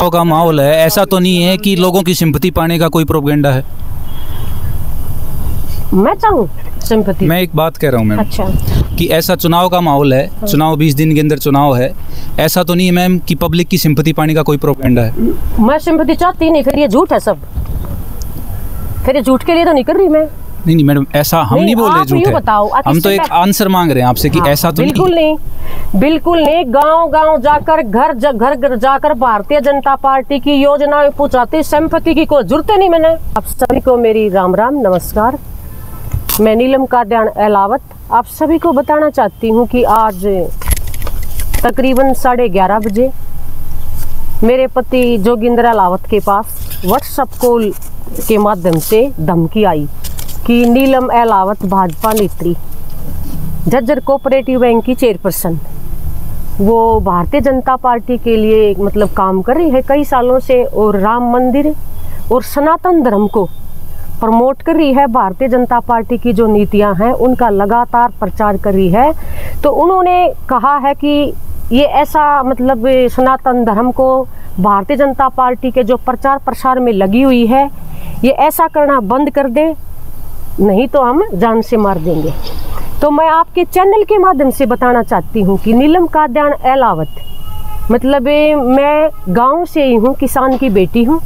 चुनाव का माहौल है, ऐसा तो नहीं है कि लोगों की सिंपैथी पाने का कोई प्रोपेगेंडा है? मैं चाहूँ सिंपैथी? मैं एक बात कह रहा हूँ मैम, अच्छा, कि ऐसा चुनाव का माहौल है, चुनाव 20 दिन के अंदर चुनाव है, ऐसा तो नहीं है मैम कि पब्लिक की सिंपैथी पाने का कोई प्रोपेगेंडा है? मैं सिंपैथी चाहती नहीं, फिर ये झूठ है सब, फिर ये झूठ के लिए तो नहीं कर रही मैं। नहीं मैडम, ऐसा हम नहीं बोल रहे झूठ है, बताओ, हम तो एक आंसर मांग रहे हैं आपसे कि ऐसा तो बिल्कुल नहीं, बिल्कुल नहीं। गांव गांव जाकर घर जाकर भारतीय जनता पार्टी की योजनाएं पहुंचाती, सिंपैथी की कोई जरूरत नहीं मैंने। आप सभी को मेरी राम राम नमस्कार। मैं नीलम काद्यान अहलावत आप सभी को बताना चाहती हूँ कि आज तकरीबन 11:30 बजे मेरे पति जोगिंदर अहलावत के पास व्हाट्सएप कॉल के माध्यम से धमकी आई कि नीलम अहलावत भाजपा नेत्री, झज्जर कोऑपरेटिव बैंक की चेयरपर्सन, वो भारतीय जनता पार्टी के लिए मतलब काम कर रही है कई सालों से, और राम मंदिर और सनातन धर्म को प्रमोट कर रही है। भारतीय जनता पार्टी की जो नीतियां हैं उनका लगातार प्रचार कर रही है। तो उन्होंने कहा है कि ये ऐसा मतलब सनातन धर्म को भारतीय जनता पार्टी के जो प्रचार प्रसार में लगी हुई है, ये ऐसा करना बंद कर दे, नहीं तो हम जान से मार देंगे। तो मैं आपके चैनल के माध्यम से बताना चाहती हूँ कि नीलम काद्यान अहलावत मतलब मैं गांव से ही हूँ, किसान की बेटी हूँ।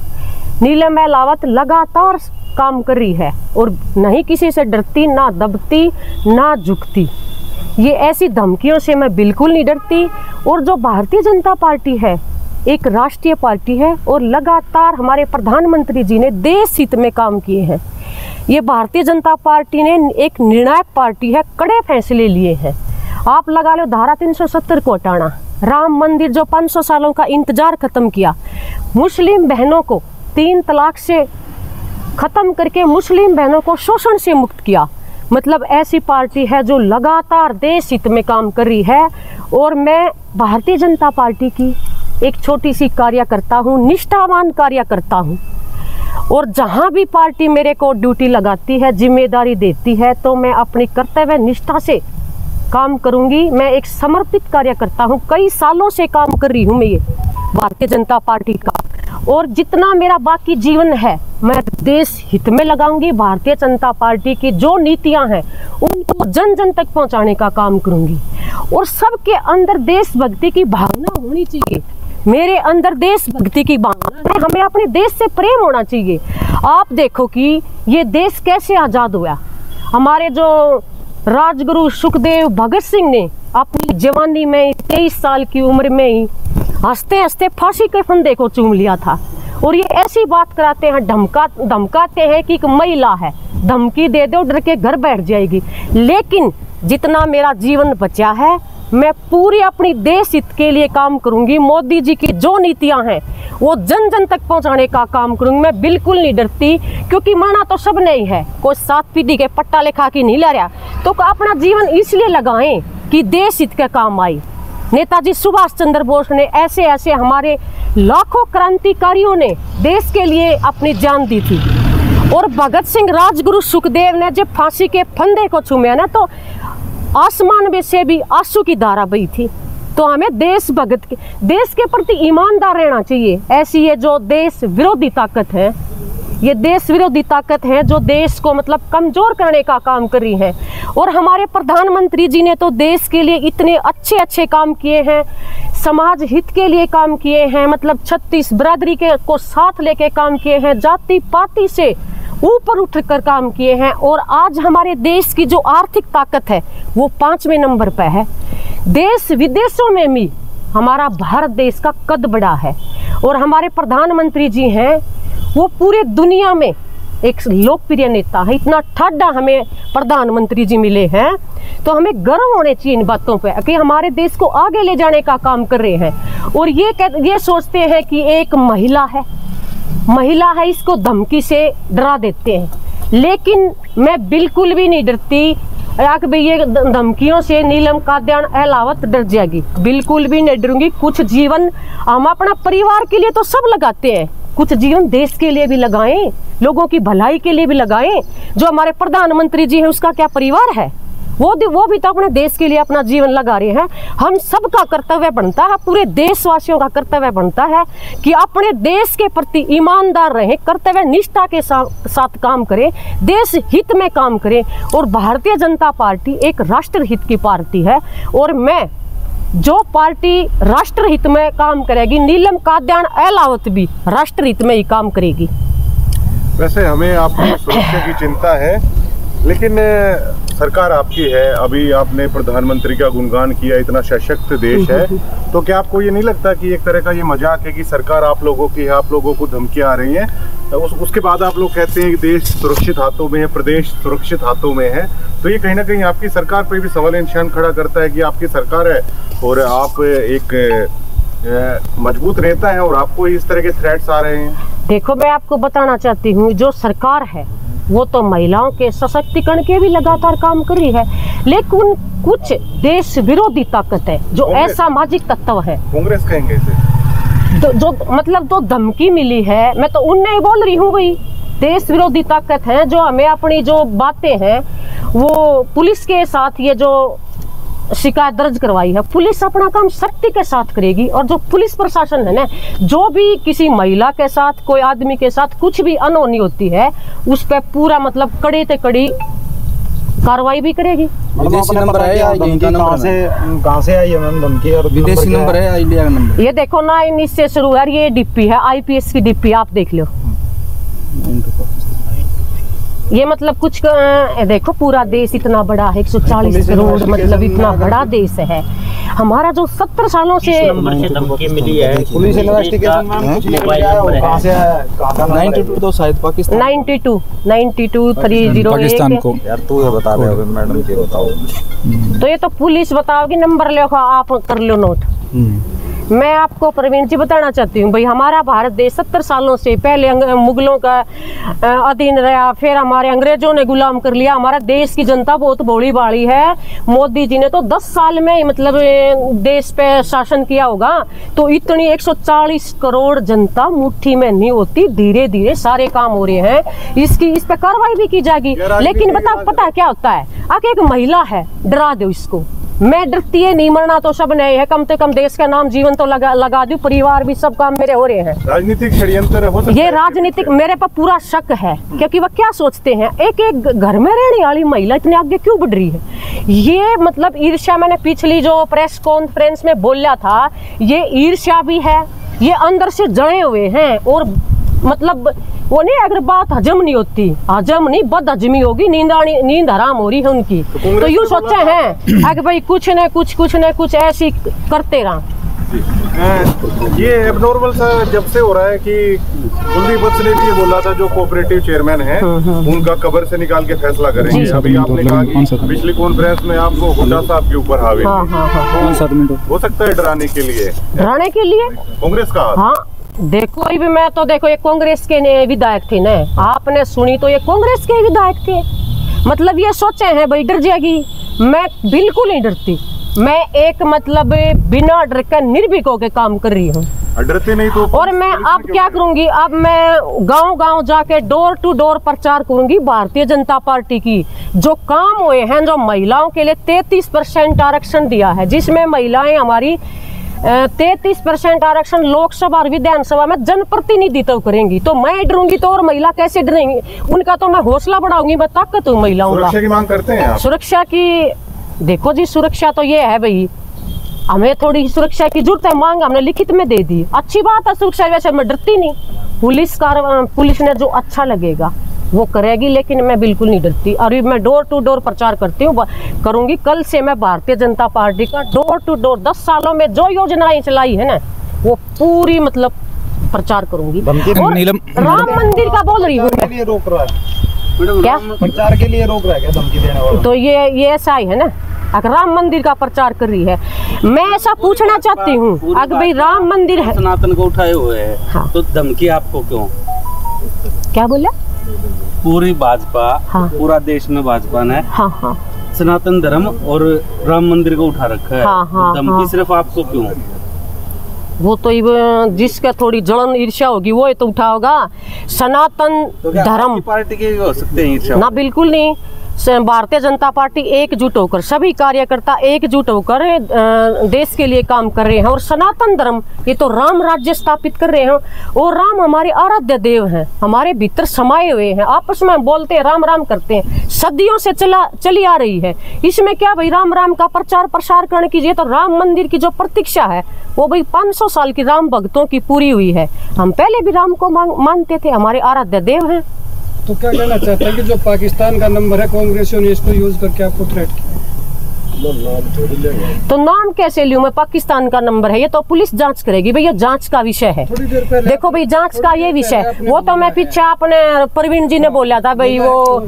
नीलम अहलावत लगातार काम कर रही है और नहीं किसी से डरती, ना दबती, ना झुकती। ये ऐसी धमकियों से मैं बिल्कुल नहीं डरती। और जो भारतीय जनता पार्टी है एक राष्ट्रीय पार्टी है और लगातार हमारे प्रधानमंत्री जी ने देश हित में काम किए हैं। ये भारतीय जनता पार्टी ने एक निर्णायक पार्टी है, कड़े फैसले लिए हैं। आप लगा लो धारा 370 को हटाना, राम मंदिर जो 500 सालों का इंतजार खत्म किया, मुस्लिम बहनों को 3 तलाक से खत्म करके मुस्लिम बहनों को शोषण से मुक्त किया। मतलब ऐसी पार्टी है जो लगातार देश हित में काम कर रही है। और मैं भारतीय जनता पार्टी की एक छोटी सी कार्यकर्ता हूँ, निष्ठावान कार्यकर्ता हूँ। और जहाँ भी पार्टी मेरे को ड्यूटी लगाती है, जिम्मेदारी देती है, तो मैं अपनी कर्तव्य निष्ठा से काम करूँगी। मैं एक समर्पित कार्यकर्ता हूँ, कई सालों से काम कर रही हूँ मैं ये भारतीय जनता पार्टी का। और जितना मेरा बाकी जीवन है मैं देश हित में लगाऊंगी। भारतीय जनता पार्टी की जो नीतियां हैं उनको जन जन तक पहुंचाने का काम करूंगी। और सबके अंदर देशभक्ति की भावना होनी चाहिए। मेरे अंदर देशभक्ति की भावना है, हमें अपने देश से प्रेम होना चाहिए। आप देखो कि ये देश कैसे आज़ाद हुआ। हमारे जो राजगुरु सुखदेव भगत सिंह ने अपनी जवानी में 23 साल की उम्र में ही हंसते हंसते फांसी के फंदे को चूम लिया था। और ये ऐसी बात कराते हैं, धमकाते हैं कि एक महिला है, धमकी दे दो डर के घर बैठ जाएगी। लेकिन जितना मेरा जीवन बचा है मैं पूरी अपनी देश हित के लिए काम करूंगी। मोदी जी की जो नीतियां हैं वो जन जन तक पहुंचाने का काम करूंगी। मैं बिल्कुल नहीं डरती, क्योंकि माना तो सब नहीं है, कोई 7 पीढ़ी के पट्टा लिखा के नहीं ला रहा। तो अपना जीवन इसलिए लगाएं कि देश हित के काम आए। नेताजी सुभाष चंद्र बोस ने ऐसे ऐसे हमारे लाखों क्रांतिकारियों ने देश के लिए अपनी जान दी थी। और भगत सिंह, राजगुरु सुखदेव ने जब फांसी के फंदे को चूमा ना, तो आसमान में से भी आंसू की धारा बही थी। तो हमें देश के प्रति ईमानदार रहना चाहिए। ऐसी ये जो देश विरोधी ताकत है, ये देश विरोधी ताकत है जो देश को मतलब कमजोर करने का काम कर रही है। और हमारे प्रधानमंत्री जी ने तो देश के लिए इतने अच्छे अच्छे काम किए हैं, समाज हित के लिए काम किए हैं, मतलब 36 बिरादरी के को साथ लेके काम किए हैं, जाति पाति से ऊपर उठकर काम किए हैं। और आज हमारे देश की जो आर्थिक ताकत है वो 5वें नंबर पे है। देश विदेशों में भी हमारा भारत देश का कद बड़ा है। और हमारे प्रधानमंत्री जी हैं वो पूरे दुनिया में एक लोकप्रिय नेता है। इतना ठाडा हमें प्रधानमंत्री जी मिले हैं, तो हमें गर्व होने चाहिए इन बातों पे कि हमारे देश को आगे ले जाने का काम कर रहे हैं। और ये सोचते हैं कि एक महिला है इसको धमकी से डरा देते हैं। लेकिन मैं बिल्कुल भी नहीं डरती भाई ये धमकियों से नीलम काद्यान अहलावत डर जाएगी, बिल्कुल भी नहीं डरूंगी। कुछ जीवन हम अपना परिवार के लिए तो सब लगाते हैं, कुछ जीवन देश के लिए भी लगाएं, लोगों की भलाई के लिए भी लगाएं। जो हमारे प्रधानमंत्री जी हैं उसका क्या परिवार है, वो भी तो अपने देश के लिए अपना जीवन लगा रहे हैं। हम सबका कर्तव्य बनता है, पूरे देशवासियों का कर्तव्य बनता है कि अपने देश के प्रति ईमानदार रहें, कर्तव्य निष्ठा के साथ काम करें, देश हित में काम करें। और भारतीय जनता पार्टी एक राष्ट्र हित की पार्टी है और मैं जो पार्टी राष्ट्र हित में काम करेगी, नीलम काद्यान अहलावत भी राष्ट्र हित में ही काम करेगी। वैसे हमें आपकी सुरक्षा की चिंता है, लेकिन सरकार आपकी है। अभी आपने प्रधानमंत्री का गुणगान किया, इतना सशक्त देश है, तो क्या आपको ये नहीं लगता कि एक तरह का ये मजाक है कि सरकार आप लोगों की है, आप लोगों को धमकियां आ रही हैं, उसके बाद आप लोग कहते हैं कि देश सुरक्षित हाथों में है, प्रदेश सुरक्षित हाथों में है, तो ये कहीं ना कहीं आपकी सरकार पर भी सवाल निशान खड़ा करता है कि आपकी सरकार है और आप एक मजबूत नेता है और आपको इस तरह के थ्रेट्स आ रहे हैं। देखो, मैं आपको बताना चाहती हूँ, जो सरकार है वो तो महिलाओं के सशक्तिकरण के भी लगातार काम कर रही है, लेकिन कुछ देश विरोधी ताकत है जो असामाजिक तत्व है, कांग्रेस कहेंगे इसे, जो मतलब तो धमकी मिली है, मैं तो उनने ही बोल रही हूँ भाई, देश विरोधी ताकत है जो हमें अपनी जो बातें हैं वो पुलिस के साथ ये जो शिकायत दर्ज करवाई है, पुलिस अपना काम सख्ती के साथ करेगी। और जो पुलिस प्रशासन है ना, जो भी किसी महिला के साथ, कोई आदमी के साथ कुछ भी अनहोनी होती है, उस पर पूरा मतलब कड़ी से कड़ी कार्रवाई भी करेगी। विदेशी नंबर है या इंडिया नंबर? कहाँ से आई है मैम धमकी? और विदेशी नंबर है या इंडिया का नंबर? ये देखो 9 से शुरू है, ये डिप्टी है, IPS की डिप्टी, आप देख लो। ये मतलब कुछ देखो, पूरा देश इतना बड़ा है, 140 करोड़, मतलब इतना बड़ा देश है हमारा, जो 70 सालों से मिली है। पुलिस इन्वेस्टिगेशन कहाँ से है? 92 तो शायद पाकिस्तान, 92 301 पाकिस्तान को। यार तू ये बता रहे हो मैडम, ये बताओ। तो ये तो पुलिस बताओगी, नंबर लो, आप कर लो नोट। मैं आपको प्रवीण जी बताना चाहती हूँ भाई, हमारा भारत देश 70 सालों से पहले मुगलों का अधीन रहा, फिर हमारे अंग्रेजों ने गुलाम कर लिया। हमारा देश की जनता बहुत भोली भाली है। मोदी जी ने तो 10 साल में मतलब देश पे शासन किया होगा, तो इतनी 140 करोड़ जनता मुट्ठी में नहीं होती। धीरे धीरे सारे काम हो रहे हैं, इस पे कार्रवाई भी की जाएगी। लेकिन पता क्या होता है, आके एक महिला है, डरा दो इसको। मैं डरती है नहीं, मरना तो सब नहीं है, कम से कम देश का नाम जीवन तो लगा दूं, परिवार भी सब काम मेरे हो रहे हैं। राजनीतिक षड्यंत्र हो सकता है, ये राजनीतिक मेरे पर पूरा शक है, क्योंकि वो क्या सोचते हैं, एक घर में रहने वाली महिला इतने आगे क्यों बढ़ रही है। ये मतलब ईर्ष्या, मैंने पिछली जो प्रेस कॉन्फ्रेंस में बोला था, ये ईर्ष्या भी है, ये अंदर से जड़े हुए हैं। और मतलब वो नहीं, अगर बात हजम नहीं होती, हजम नहीं बद हजमी होगी, नींद हराम हो रही है उनकी। तो यूँ सोचे हैं अगर भाई कुछ न कुछ ऐसी करते रहा। ये एबनॉर्मल सा जब से हो रहा है कि कुलदीप वत्स ने भी ये बोला था, जो कोऑपरेटिव चेयरमैन है उनका कब्र से निकाल के फैसला करेंगे। अभी आपने कहा कि पिछली कॉन्फ्रेंस में आपको हुड्डा साहब के ऊपर हावी, हो सकता है डराने के लिए कांग्रेस का। हाँ देखो, भी मैं तो देखो, ये कांग्रेस के विधायक थे ना, आपने सुनी तो ये कांग्रेस के विधायक थे। मतलब ये सोचे हैं भाई डर जाएगी, मैं बिल्कुल नहीं डरती। मैं एक मतलब बिना डर के निर्भीक होकर काम कर रही हूँ। डरते नहीं तो। और मैं अब क्या करूंगी, अब मैं गांव जाके डोर टू डोर प्रचार करूंगी भारतीय जनता पार्टी की। जो काम हुए हैं, जो महिलाओं के लिए 33% आरक्षण दिया है, जिसमें महिलाएं हमारी 33% आरक्षण लोकसभा और विधानसभा में जनप्रतिनिधित्व करेंगी, तो मैं डरूंगी तो और महिला कैसे डरेंगी। उनका तो मैं हौसला बढ़ाऊंगी, मैं ताकत हूँ महिलाओं का। सुरक्षा की मांग करते हैं आप? सुरक्षा की देखो जी, सुरक्षा तो ये है भाई, हमें थोड़ी सुरक्षा की जरूरत है, मांग हमने लिखित में दे दी, अच्छी बात है सुरक्षा, वैसे मैं डरती नहीं। पुलिस ने जो अच्छा लगेगा वो करेगी, लेकिन मैं बिल्कुल नहीं डरती। अभी मैं डोर टू डोर प्रचार करूंगी। कल से मैं भारतीय जनता पार्टी का डोर टू डोर 10 सालों में जो योजनाएं चलाई है ना, वो पूरी मतलब प्रचार करूंगी। और राम मंदिर का बोल रही हूँ, रोक रहा है क्या प्रचार के लिए रोक रहा है क्या धमकी देने वाला? तो ये ऐसा ही है ना, अगर राम मंदिर का प्रचार कर रही है। मैं ऐसा पूछना चाहती हूँ, अगर भाई राम मंदिर है, सनातन को उठाए हुए है, हाँ। तो धमकी आपको क्यों? क्या बोला? पूरी भाजपा, हाँ। पूरा देश में भाजपा ने सनातन धर्म और राम मंदिर को उठा रखा है, धमकी सिर्फ आपको क्यों? वो तो जिसका थोड़ी जलन ईर्ष्या होगी वो तो उठा होगा। सनातन तो धर्म पार्टी के हो सकते हैं ईर्ष्या? ना, बिल्कुल नहीं। भारतीय जनता पार्टी एकजुट होकर, सभी कार्यकर्ता एकजुट होकर देश के लिए काम कर रहे हैं। और सनातन धर्म, ये तो राम राज्य स्थापित कर रहे हैं और राम हमारे आराध्य देव हैं, हमारे भीतर समाये हुए हैं। आपस में बोलते हैं, राम राम करते हैं, सदियों से चली आ रही है। इसमें क्या भाई राम राम का प्रचार प्रसार करने कीजिए। तो राम मंदिर की जो प्रतीक्षा है वो भाई 500 साल की राम भक्तों की पूरी हुई है। हम पहले भी राम को मानते थे, हमारे आराध्य देव हैं। तो क्या कहना चाहते हैं कि जो पाकिस्तान का नंबर है कांग्रेसियों ने इसको यूज करके आपको थ्रेट किया? तो नाम कैसे लूं मैं? पाकिस्तान का नंबर है, ये तो पुलिस जांच करेगी भैया, जांच का विषय है। देखो भाई जांच का ये विषय, वो तो मैं पीछे अपने प्रवीण जी ने बोला था भाई वो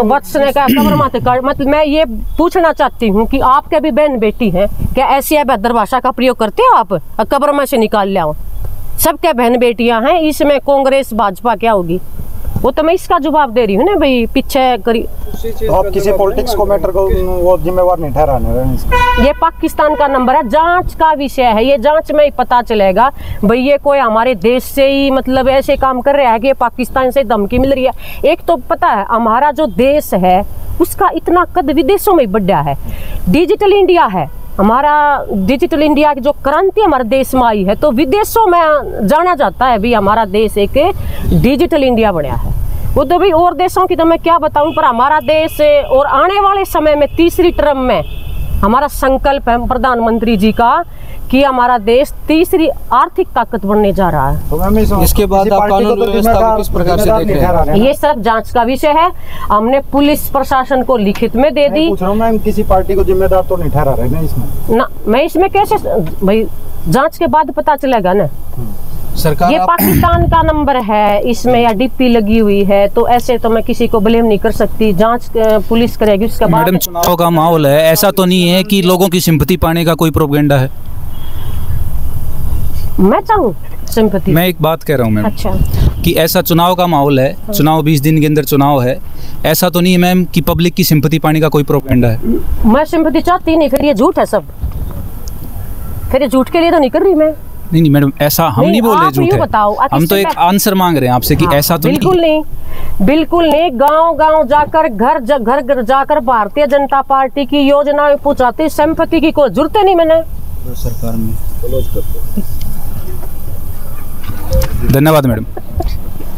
वत्स ने कहा कमर माथे कर। मतलब मैं ये पूछना चाहती हूँ कि आपके भी बहन बेटी है, क्या ऐसी अभद्र भाषा का प्रयोग करते हो आप? कब्र में से निकाल लिया, सबके बहन बेटियां हैं, इसमें कांग्रेस भाजपा क्या होगी? वो तो मैं इसका जवाब दे रही हूँ ना भाई, पीछे करी। तो आप किसी पॉलिटिक्स को मैटर को वो जिम्मेवार नहीं ठहराने। ये पाकिस्तान का नंबर है, जांच का विषय है, ये जांच में ही पता चलेगा भाई ये कोई हमारे देश से ही मतलब ऐसे काम कर रहा है कि ये पाकिस्तान से धमकी मिल रही है। एक तो पता है हमारा जो देश है उसका इतना कद विदेशों में बढ़ा है, डिजिटल इंडिया है हमारा, डिजिटल इंडिया की जो क्रांति हमारे देश में आई है तो विदेशों में जाना जाता है भी हमारा देश एक डिजिटल इंडिया बना है। वो तो भाई और देशों की तो मैं क्या बताऊं, पर हमारा देश और आने वाले समय में तीसरी टर्म में हमारा संकल्प है प्रधानमंत्री जी का कि हमारा देश तीसरी आर्थिक ताकत बनने जा रहा है। तो इसके बाद आप कानून व्यवस्था को किस प्रकार से देख रहे हैं? ये सब जांच का विषय है, हमने पुलिस प्रशासन को लिखित में दे दी। पूछ रहा हूं मैम, किसी पार्टी को जिम्मेदार तो नहीं ठहरा रहे ना इसमें? ना, मैं इसमें कैसे भाई, जांच के बाद पता चलेगा ना। सरकार ये पाकिस्तान का नंबर है, इसमें या डीपी लगी हुई है, तो ऐसे तो मैं किसी को ब्लेम नहीं कर सकती, जांच पुलिस करेगी उसके बाद। मैडम चुनाव का माहौल है, ऐसा तो नहीं है कि लोगों की सिंपैथी पाने का कोई प्रोपेगेंडा है? मैं चाहूँ सिंपैथी, मैं एक बात कह रहा हूँ मैम, अच्छा कि ऐसा चुनाव का माहौल है, चुनाव 20 दिन के अंदर चुनाव है, ऐसा तो नहीं है मैम कि पब्लिक की सिंपैथी पाने का कोई प्रोपेगेंडा है? मैं सिंपैथी चाहती नहीं, फिर ये झूठ है सब, फिर ये झूठ के लिए तो नहीं कर रही मैं। नहीं मैडम, ऐसा हम नहीं बोल रहे झूठ है, बताओ, हम तो एक आंसर मांग रहे हैं आपसे कि ऐसा तो बिल्कुल नहीं, बिल्कुल नहीं। गांव-गांव जाकर घर जाकर भारतीय जनता पार्टी की योजनाएं पहुंचाती, सिंपैथी की कोई जरूरत नहीं मैंने सरकार में। धन्यवाद मैडम।